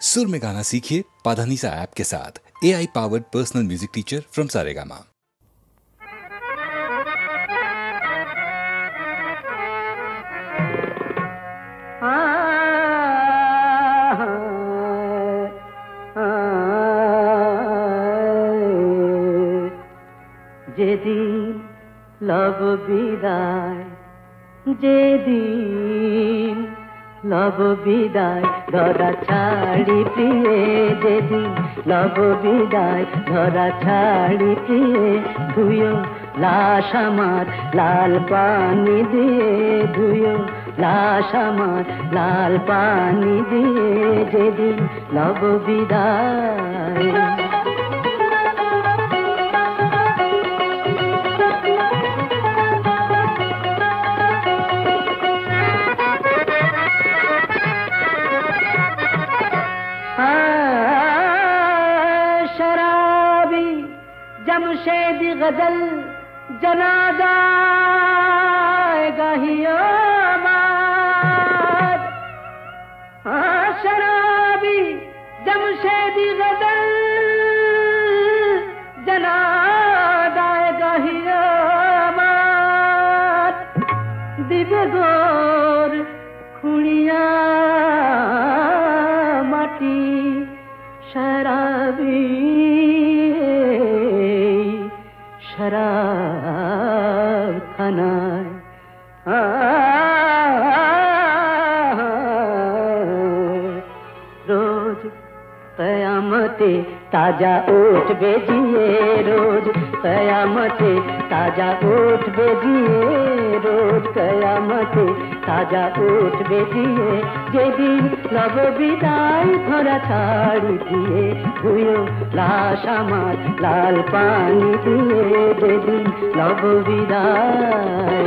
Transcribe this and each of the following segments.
सुर में गाना सीखिए पाधानीसा ऐप के साथ। AI powered personal music teacher from Saregama. যেদিন লব বিদায়, যেদিন লব বিদায় ধরা ছাড়ি প্রিয়ে, যেদিন লব বিদায় ধরা ছাড়ি প্রিয়ে, ধুয়ো লাশ আমার লাল পানি দিয়ে, ধুয়ো লাশ আমার লাল পানি দিয়ে, যেদিন লব বিদায়। जमशेदी गजल जनादा गाहियो माद, शराबी जमशेदी गजल जनादा गाहियो माद, दिबे गोर खुड़िया माटी शराबी शराब खानाয় रोज कयामते ताजा ओठ बेजिए, रोज कयामते ताजा ओठ बेजिए, रोज कयामते ताजा ओठ बेजिए, যেদিন লব বিদায় ধরা ছাড়ি দিয়ে, ধুয়ো লাশ আমার লাল পানি দিয়ে, যেদিন লব বিদায়।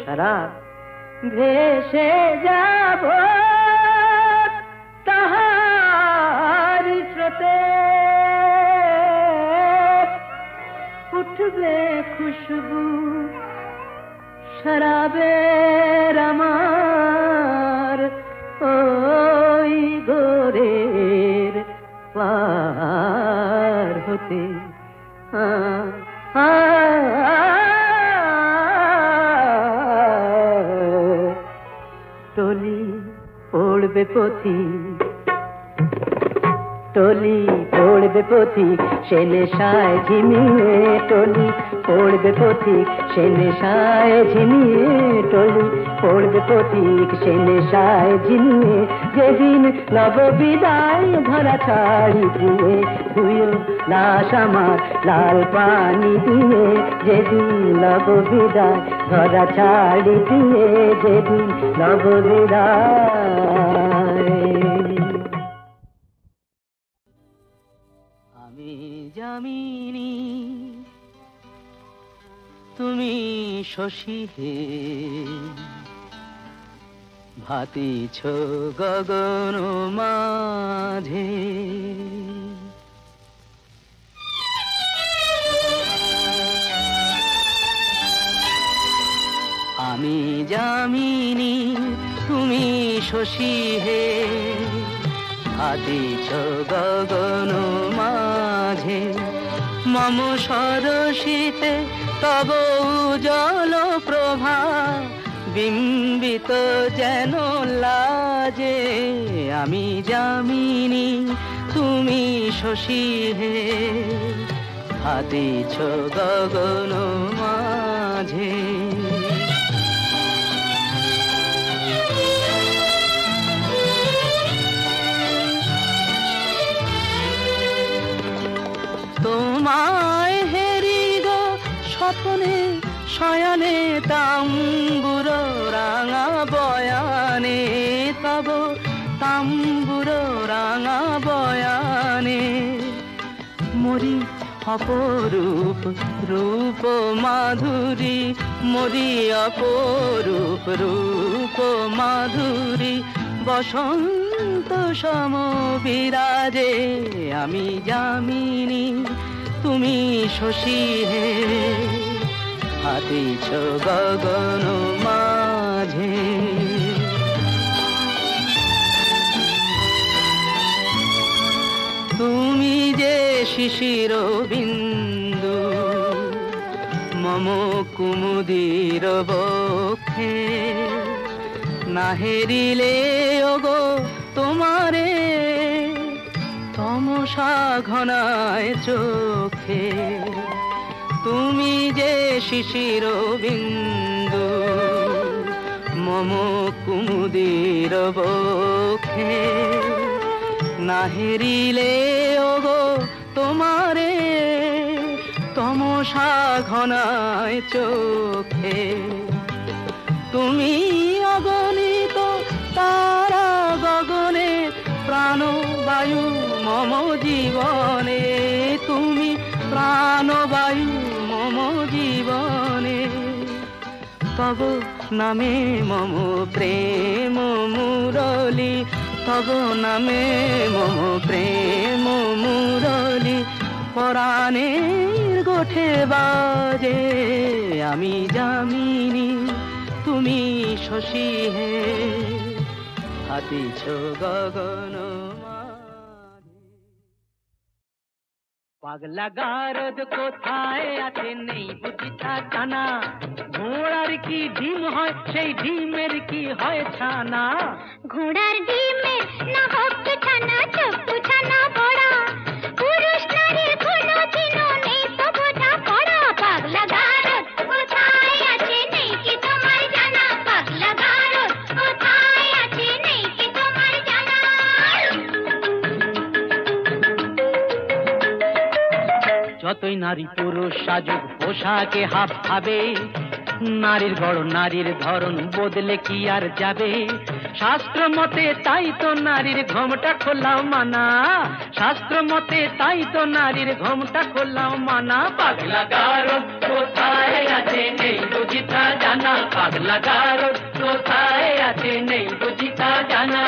शराब ভেসে যাব তাহার স্রোতে, উঠবে খুশবু শরাবের আমার ওই গোরের পার হতে। टोली पड़बे पथी, टोली पड़बे पथिक से नेशाय झिमिए, टोली पड़बे पथिक से नेशाय झिमिए, टोली पड़बे पथिक से नेशाय झिमिए, যেদিন লব বিদায় ধরা ছাড়ি দিয়ে, ধুয়ো লাশ আমার লাল পানি দিয়ে, যেদিন লব বিদায় ধরা ছাড়ি দিয়ে, যেদিন লব বিদায়। আমি জামিনী তুমি শশী হে, ভাতিছ গগন মাঝে, আমি জামিনী তুমি শশী হে, ভাতিছ গগন মাঝে, মম সরসিতে তব উজ্জ্বল প্রভা, বিম্বিত যেন লাজে, আমি জামিনী তুমি শশী হে, ভাতিছ গগন মাঝে। তোমায় হেরি গো স্বপ্নে শয়নে, তাম্বুর রাঙা বয়ানে, তব তাম্বুর রাঙা বয়ানে, মরি অপরূপ রূপ মাধুরী, মরি অপরূপ রূপ মাধুরী, বসন্ত সম বিরাজে আমি যামিনী, তুমি শশী হে হাতিছ গগন মাঝে। তুমি যে শিশির বিন্দু মম কুমুদির বক্ষে, না হেরিলে ওগো তোমারে তমসা ঘনায় চোখে। তুমি যে শিশির বিন্দু মম কুমুদির বক্ষে, না হেরিলে ওগো তোমারে তমসা ঘনায় চোখে। তুমি অগণিত তারা গগনে, প্রাণবায়ু মম জীবনে, তুমি প্রাণবায়ু মম জীবনে। তব নামে মম প্রেম মুরলী, তব নামে মম প্রেম মুরলী, পরাণের গোঠে বাজে আমি যামিনী, তুমি শশী হে হাতিছ গগন মাঝে। পাগলা গারদ কোথায় আছে নেই বুঝিতা জানা, ঘোড়ার কি ডিম হয় সেই ডিমের কি হয় ছানা, ঘোড়ার ডিমে না হোক ছানা চক্ষু ছানা বড়া, পুরুষ নারীর কোনো চিহ্ন নেই তো বোঝা পড়া। পাগলা গারদ কোথায় আছে নেই কি তোমার জানা, পাগলা গারদ কোথায় আছে নেই কি তোমার জানা। যতই নারী পুরুষ সাজুক পোশাকে হাব ভাবে, নারীর গড় নারীর ধরন বদলে কি আর যাবে। শাস্ত্র মতে তাই তো নারীর ঘোমটা খোলাও মানা, শাস্ত্র মতে তাই তো নারীর ঘোমটা খোলাও মানা। পাগলা গারদ কোথায় আছে নেই বুঝিতা জানা, পাগলা গারদ কোথায় আছে নেই বুঝিতা জানা।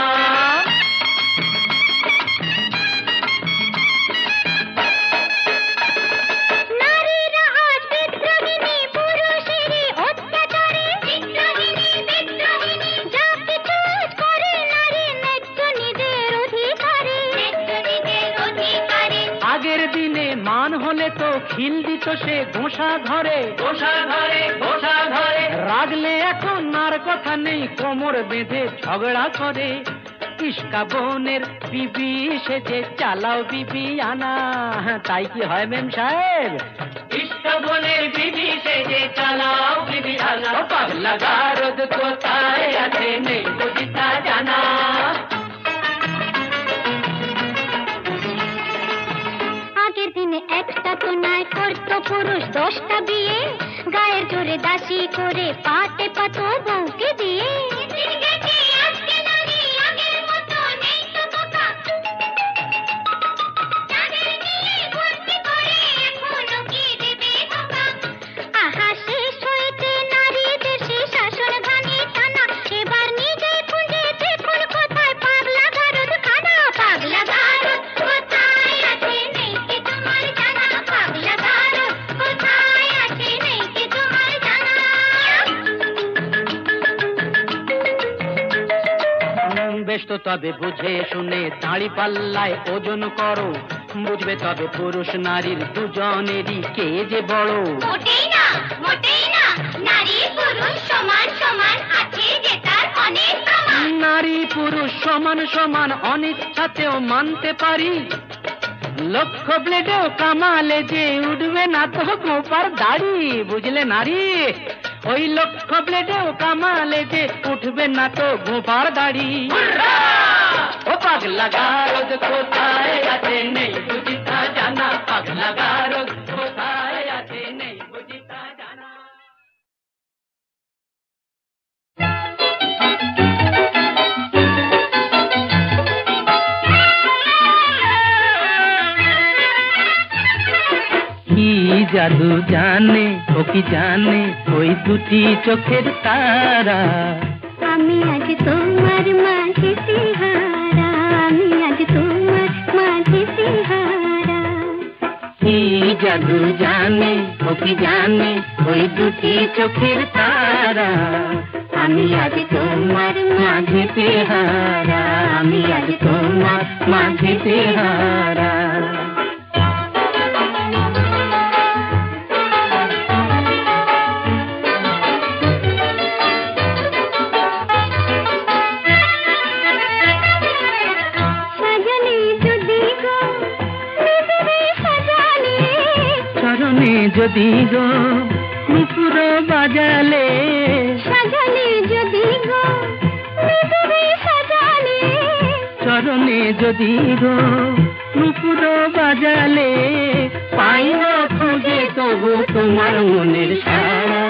মান হলে তো খিল দিত সে ঘোষা ঘরে, ঘোষা ঘরে ঘোষা ঘরে। রাগলে এখন আর কথা নেই, কোমর বেঁধে ঝগড়া করে। ইস্কা বোনের বিবি সেজে চালাও বিবি আনা, তাই কি হয় মেম সাহেব? ইস্কা বোনের বিবি সেজে চালাও বিবি আনা। পাগলা গারদ কোথায় আছে নেই বুঝিতা জানা। একটা তো নাই করতো পুরুষ 10টা বিয়ে, গায়ের জোরে দাসী করে পাতে পাতো বউকে দিয়ে। আহা শেষ হয়েছে নারী দেশে শাসন ঘানি টানা, এবার নিজে খুঁজে দেখুন কোথায় পাগলা গারদ খানা। পাগলা গারদ কোথায় আছে নেই কি তোমার জানা, পাগলা গারদ কোথায় আছে নেই কি তোমার জানা। বেশ তো তবে বুঝে শুনে দাঁড়ি পাল্লায় ওজন করো, বুঝবে তবে পুরুষ নারীর দুজনেরই কে যে বড়। মোটেই না, মোটেই না, নারী পুরুষ সমান সমান আছে যে তার অনেক প্রমাণ। নারী পুরুষ সমান সমান অনিচ্ছাতেও মানতে পারি, লক্ষ ব্লেডেও কামালে যে উঠবে না তো গোপার দাড়ি। বুঝলে নারী, ওই লক্ষ ব্লেডেও কামালে যে উঠবে না তো গোপার দাড়ি। ও পাগলা গারদ কোথায় আছে নেই বুঝিতা জানা, পাগলা গারদ কোথায় আছে নেই বুঝিতা জানা। কি জাদু জানে ও কি জানে ওই দুটি চোখের তারা। আমি আজ তোমার মাঝে হারা, আমি আজ তোমার মাঝে হারা। কি জাদু জানে ও কি জানে ওই দুটি চোখের তারা। আমি আজ তোমার মাঝে হারা, আমি আজ তোমার মাঝে হারা। যদি গো নুপুর বাজালে, সাজালে যদি গো নুপুর সাজালে, চরণে যদি গো নুপুর বাজালে, পাই না খুঁজে তবু তোমার মনের সারা।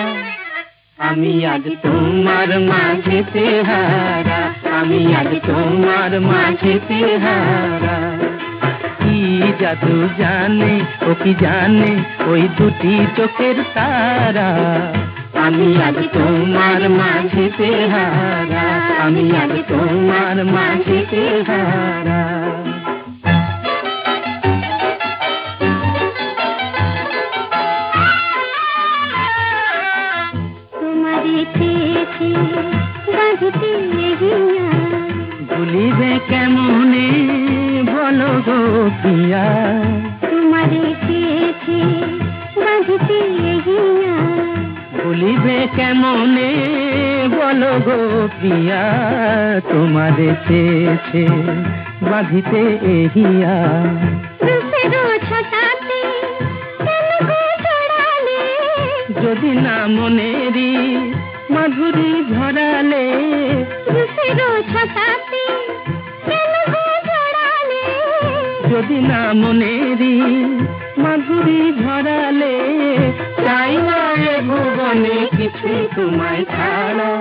আমি আজ তোমার মাঝেতে হারা, আমি আজ তোমার মাঝেতে হারা। কি জাদু জানে ও কি জানে ওই দুটি চোখের তারা। আমি আজ তোমার মাঝেতে হারা, আমি আজ তোমার মাঝেতে হারা। তোমারে পেয়েছি বাঁধতে গিয়া, ভুলিবে কেমনে বলো গো প্রিয়া। তোমারে পেয়েছি বাঁধতে গিয়া, ভুলিবে কেমনে বলো গো প্রিয়া। তোমারে চেয়েছে বাঁধিতে এহিয়া, রূপেরও ছটাতে কেন গো ছড়ালে, যদি না মনেরি মাধুরী ঝরালে। রূপেরও ছটাতে কেন গো ছড়ালে, যদি না মনেরি মাধুরী ঝরালে। চাই না এ ভুবনে কিছু তোমায় ছাড়া।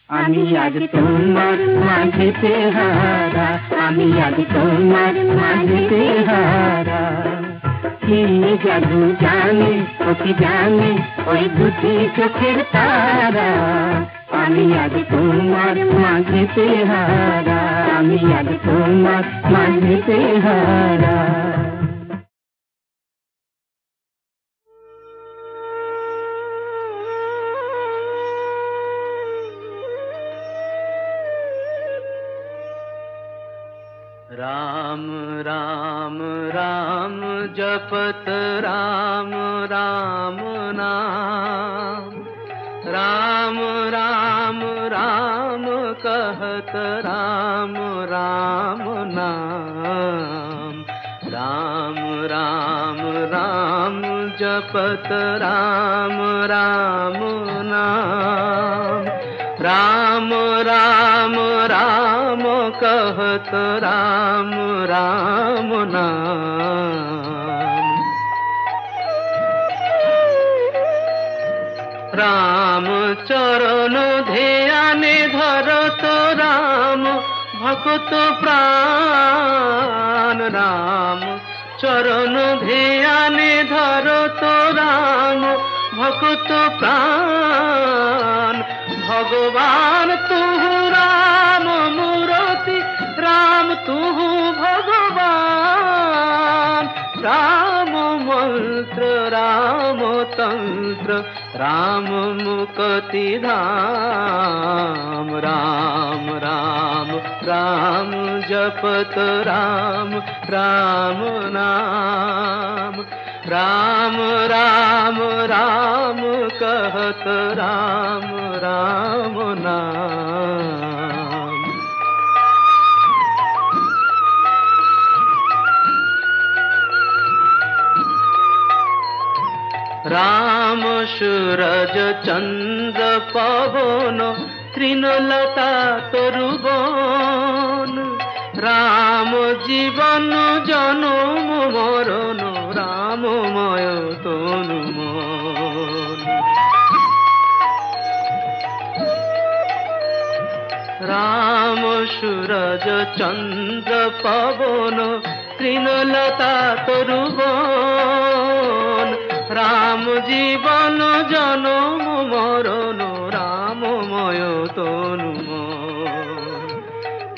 আমি আজ তোমার মাঝেতে হারা, আমি আজ তোমার মাঝেতে হারা। কি জাদু জানে ও কি জানে ওই দুটি চোখের তারা। আমি আজ তোমার মাঝেতে হারা, আমি আজ তোমার মাঝেতে হারা। राम राम राम जपत राम राम नाम। राम राम राम कहत राम राम नाम। राम राम राम जपत राम राम नाम। राम राम राम कहत राम राम नाम। राम चरण ध्याने धरत राम भक्त प्राण। राम चरण ध्याने धरत राम भक्त प्राण। भगवान तू राम मूर्ति, राम तू भगवान। राम मंत्र राम तंत्र, राम मुक्ति धाम। राम राम राम जपत राम राम नाम। राम राम राम कहत राम राम नाम। राम सूरज चंद्र पवन तृणलता तरुवन। राम जीवन जन्म मरण, राममय तनु मन। राम सूरज चंद्र पवन तृणलता तरुवन। জীবন জনম মরণ রামময় তনুময়।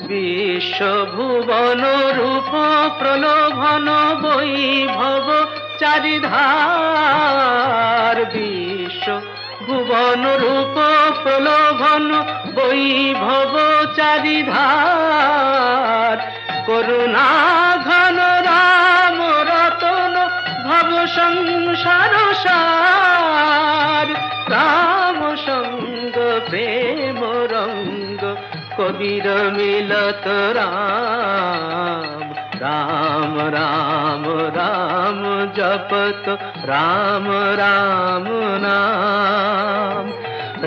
বিশ্ব ভুবন রূপ প্রলোভন বৈভব চারিধার। বিশ্ব ভুবন রূপ প্রলোভন বৈভব চারিধার। করুণা ঘন রাম রতন ভব সংসার সার। রাম সঙ্গ প্রেম রঙ্গ কবির মিলত রাম। রাম রাম রাম জপত রাম রাম नाम।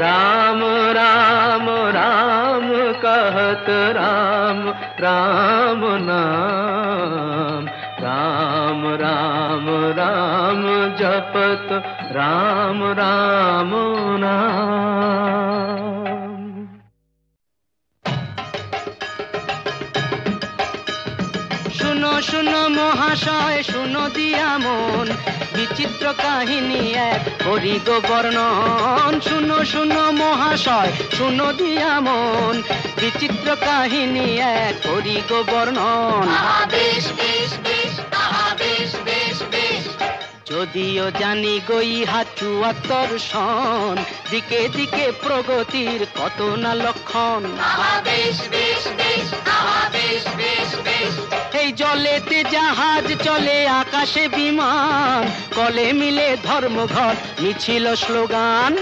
राम राम राम कहत राम राम नाम। राम राम राम जपत राम राम नाम। শুনো শুনো মহাশয় শুনো দিয়া মন, বিচিত্র কাহিনী এক করি গো বর্ণন। শুনো শুনো মহাশয় শুনো দিয়া মন, বিচিত্র কাহিনী এক করি গো বর্ণন। যদিও জানি গো ইহা ৭৪ সন, দিকে দিকে প্রগতির কত না লক্ষণ। এই জলেতে জাহাজ চলে আকাশে বিমান, কলে মিলে ধর্মঘট মিছিল স্লোগান।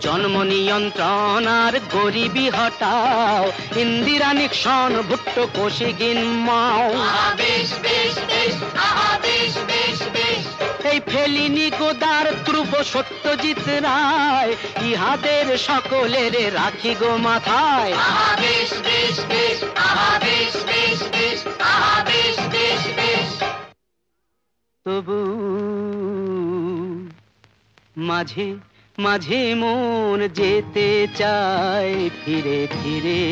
জন্ম নিয়ন্ত্রণ আর গরিবি হটাও, ইন্দিরা নিক্সন ভুট্টো কোশিগিন মাও। এই ফেলিনি গোদার ধ্রুব সত্যজিৎ রায়, ইহাদের সকলের রাখি গো মাথায়। তবু মাঝে মাঝে মন যেতে চায় ফিরে ফিরে,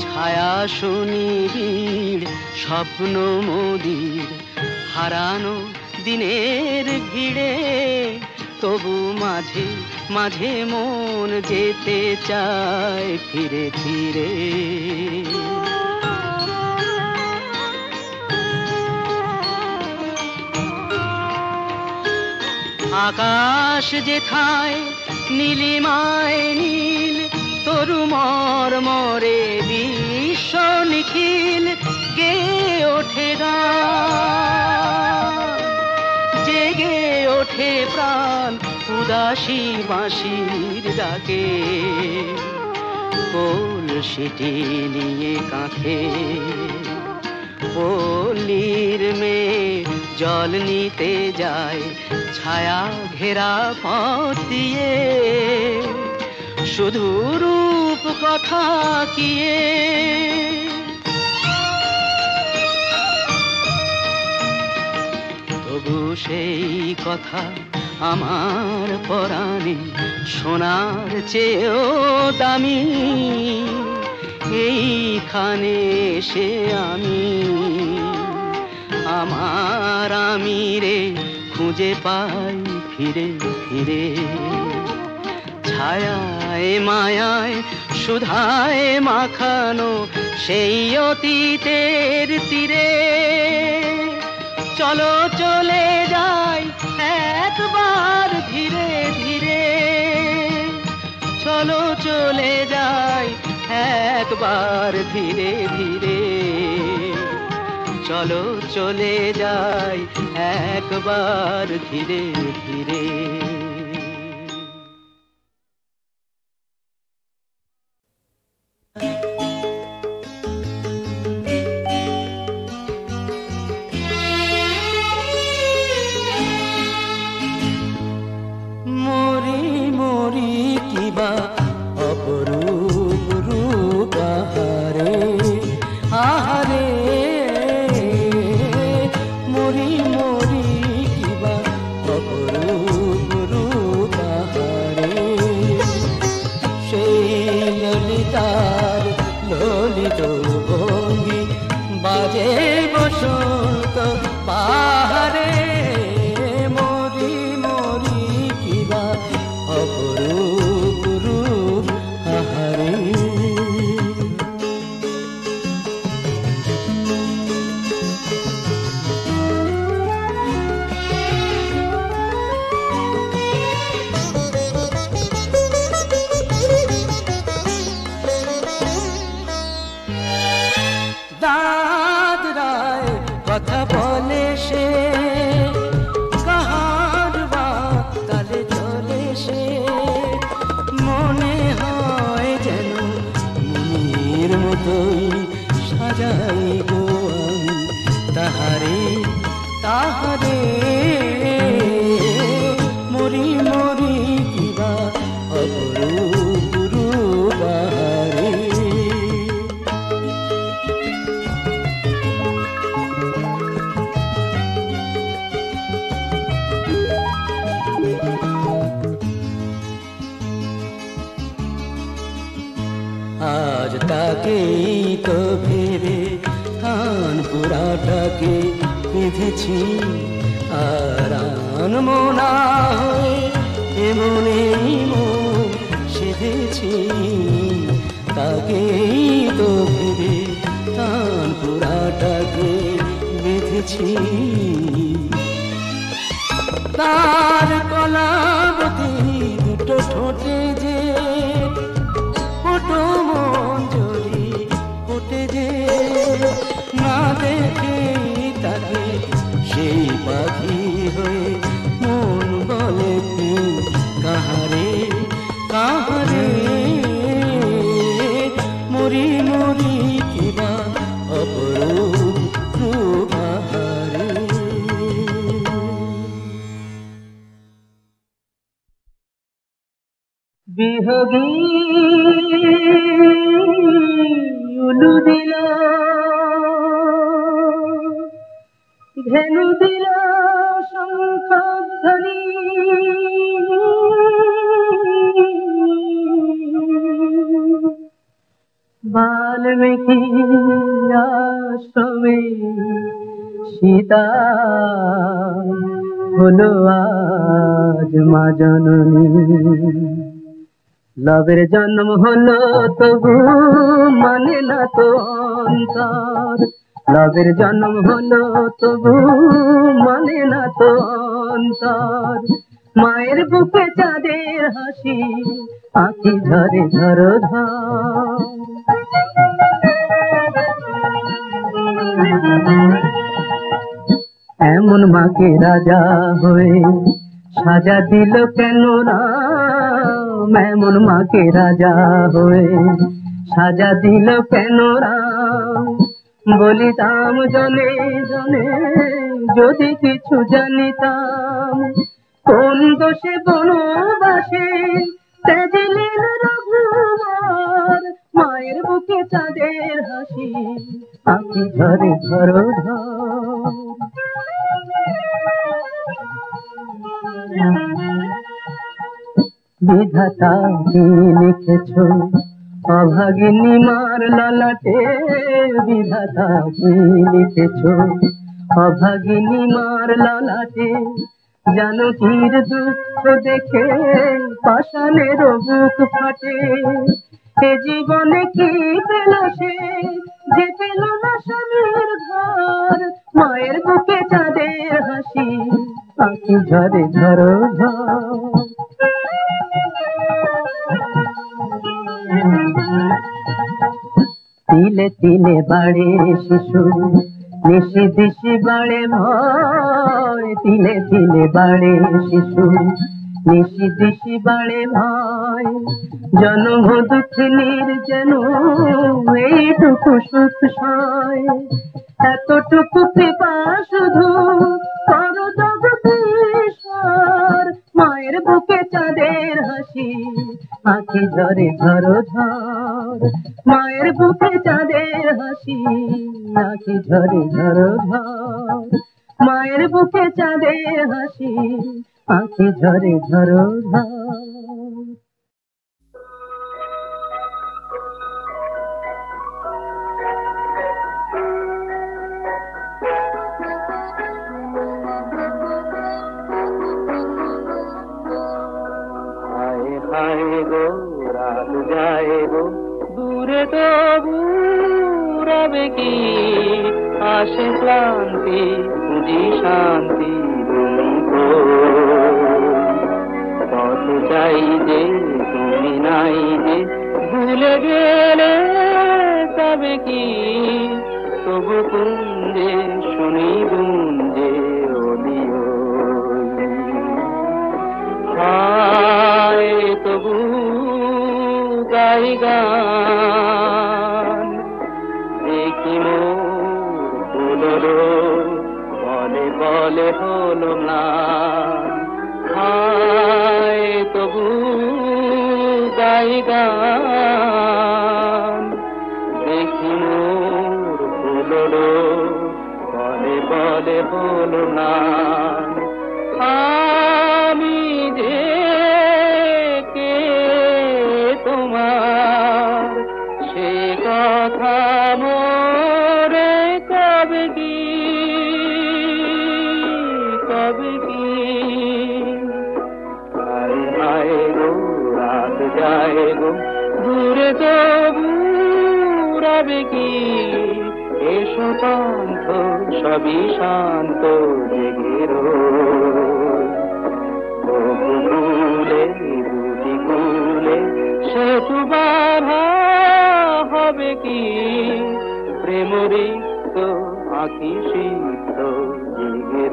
ছায়া সুনিবিড় স্বপ্ন মোদির হারানো দিনের ভিড়ে। তবু মাঝে মাঝে মন যেতে চায় ফিরে ফিরে। আকাশ যেথায় নীলিমায় নীল, তরু মর্মরে বিশ্ব নিখিল গে ওঠে গান। জেগে ওঠে প্রাণ উদাসী বাঁশির ডাকে, কলসিটি নিয়ে কাঁখে পল্লীর মেয়ে জল নিতে যায় ছায়া ঘেরা পথ দিয়ে। শুধু রূপ কথা কিয়ে, তবু সেই কথা আমার পরাণে সোনার চেয়েও দামি। এইখানে এসে আমি আমার আমিরে খুঁজে পাই ফিরে ফিরে। ছায়ায় মায়ায় সুধায় মাখানো সেই অতীতের তীরে। চলো চলে যাই একবার ধীরে ধীরে, চলো চলে যাই একবার ধীরে ধীরে। চলো চলে যাই একবার ধীরে ধীরে। মরি মরি কিবা অপরূপ রূপ আহারে আহারে। মরি মরি কিবা অপরূপ রূপ আহারে। সেই ললিতার ললিত ভঙ্গি বাজে বসন্ত বাহারে মরি মরি কিবা অপরূপ রূপ আহারে দাদরায় কথা বলে সে কাহার বা তালে চলে সে মনে হয় যেন মুনির মতোই সাজাই গো আমি তাহারে তাহারে মরি মরি কিবা অপরূপ রূপ আহারে আজ তাকেই তো ভেবে কান পুরাটাকে বেঁধেছি আর আনমনা হয়ে এমনেই মন সেধেছি তাকেই তো ভেবে কান পুরাটাকে বেঁধেছি তার কলাবতী দুটো ঠোঁটে যে ফোটো মঞ্জরি ফোটে যে না দেখে তাকে সেই পাখি হয়ে মন বলে কাহারে কাহারে মরি মরি কিবা অপরূপ রূপ আহারে বিহগী উলু দিল ধেনু দিল শঙ্খ ধ্বনি বাল্মীকি আশ্রমে সীতা হলো আজ মা জননী লবের জন্ম হলো তবু মানে না তো অন্তর লবের জন্ম হলো তবু মানে না তো অন্তর মায়ের বুকে চাঁদের হাসি আঁখি ঝরে ঝরো ঝর এমন মাকে রাজা হয়ে সাজা দিল কেন রাম এমন মাকে রাজা হয়ে সাজা দিল কেন রাম বলিতাম জনে জনে যদি কিছু জানিতাম কোন দোষে বনবাসে তেজিলেন রঘুবর মায়ের বুকে চাঁদের হাসি আঁখি ঝরে ঝরো ঝর বিধাতা কি লিখেছো অভাগিনী মার ললাটে বিধাতা কি লিখেছো অভাগিনী মার ললাটে জানকীর দুঃখ দেখে পাষাণের বুক ফাটে এ জীবনে কি পেল সে যে পেল না স্বামীর ঘর মায়ের বুকে চাঁদের হাসি আঁখি ঝরে ঝরো ঝর তিলে তিলে বাড়ে শিশু নিশি দিশি বাড়ে ভয় তিলে তিলে বাড়ে শিশু নিশি দিশি বাড়ে ভয় জন্ম দুঃখিনীর যেন এইটুকু সুখ সয় এতটুকু কৃপা শুধু করো জগদীশ্বর মায়ের বুকে চাঁদের হাসি আঁখি ঝরে ঝরো ঝর মায়ের বুকে চাঁদের হাসি আঁখি ঝরে ঝরো ঝর মায়ের বুকে চাঁদের হাসি আঁখি ঝরে ঝরো ঝর তবে কি আসে ক্লান্তি খুঁজি শান্তি পথ চাই যে তুমি নাই যে ভুলে গেলে তবে কি তবু কুঞ্জে শুনি গুঞ্জে ওলিও হায় তবু গাই গান দেখি মোর বলে বলে হলো ম্লান হায় তবু গাই গান দেখি মোর বলে বলে হলো ম্লান আমি যে কে তোমার সে কথা মোরে কবে কি আয় গো রাত যায় গো দূরে তবু রবে কি এসো পান্থ সবই শান্ত জেগে রোলে দুটি কুলে সেতু বাধা হবে কি প্রেমরিক্ত আঁকি সিদ্ধ জেগে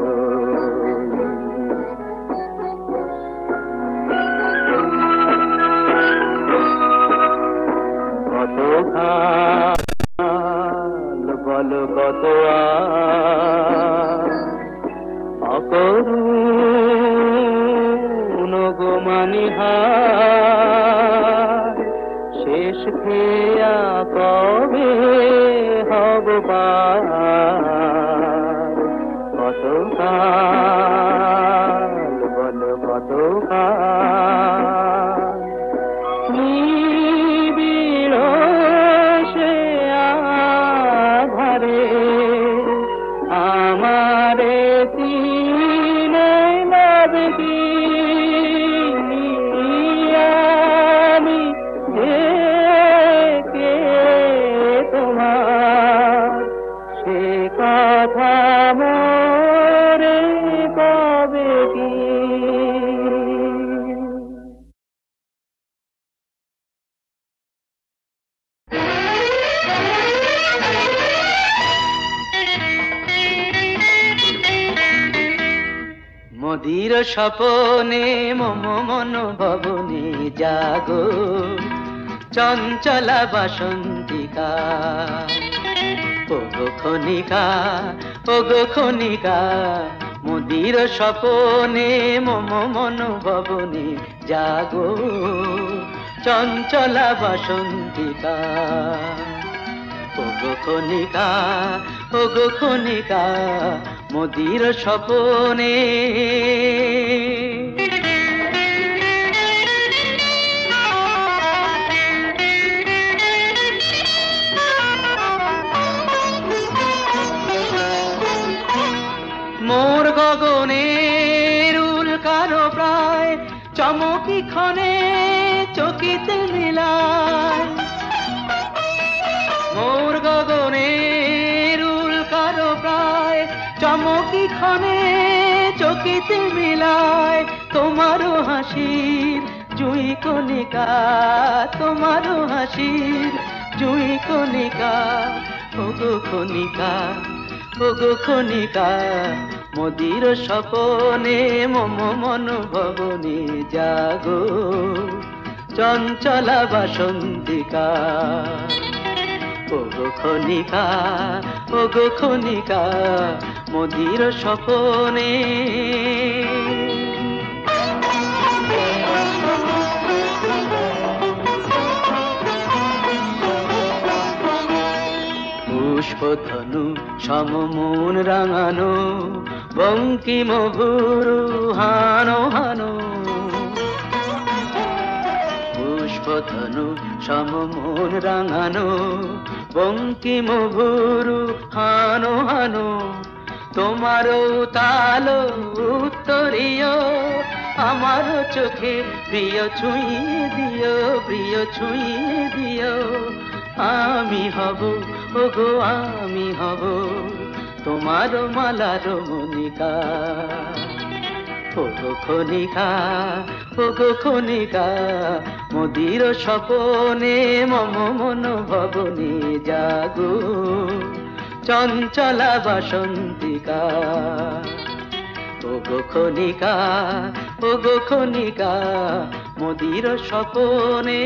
কত খাল বলো কত অকরুণ গো মানিহার শেষ খেয়া কবে হব পার কত কাল বলো কত কাল নিবিড় সে আধারে আমারে চিনে লবে কি আমি কে তোমার সে কথা মোরে কবে কি মদির স্বপনে মম মন ভবনে জাগো চঞ্চলা বাসন্তিকা ওগো খনিকা মদির স্বপনে মম মন ভবনে জাগো চঞ্চলা বাসন্তিকা ওগো খনিকা মদির স্বপনে মোর গগনের উল্কারো প্রায় চমকি ক্ষণে চকিতে মিলায় মোর গগনের উল্কারো প্রায় চমকি ক্ষণে চকিতে মিলায় তোমারও হাসির জুই কণিকা তোমারও হাসির জুই কণিকা ওগো খনিকা মদির স্বপনে মম মন ভবনে জাগো চঞ্চলা বাসন্তিকা ওগো খনিকা মদির স্বপনে পুষ্পধনু সমমন রাঙানো বঙ্কিম ভুরু হানো পুষ্পধনু সমমন রাঙানো বঙ্কিম ভুরু হানো তোমারও তালো উত্তরীয় আমার চোখে প্রিয় ছুঁয়ে দিও আমি হব ওগো আমি হব তোমার মালার মনিকা। ওগো খনিকা, ওগো খনিকা, মদির স্বপনে মম মন ভবনে জাগো চঞ্চলা বাসন্তিকা। ওগো খনিকা, ওগো খনিকা, মদির স্বপনে।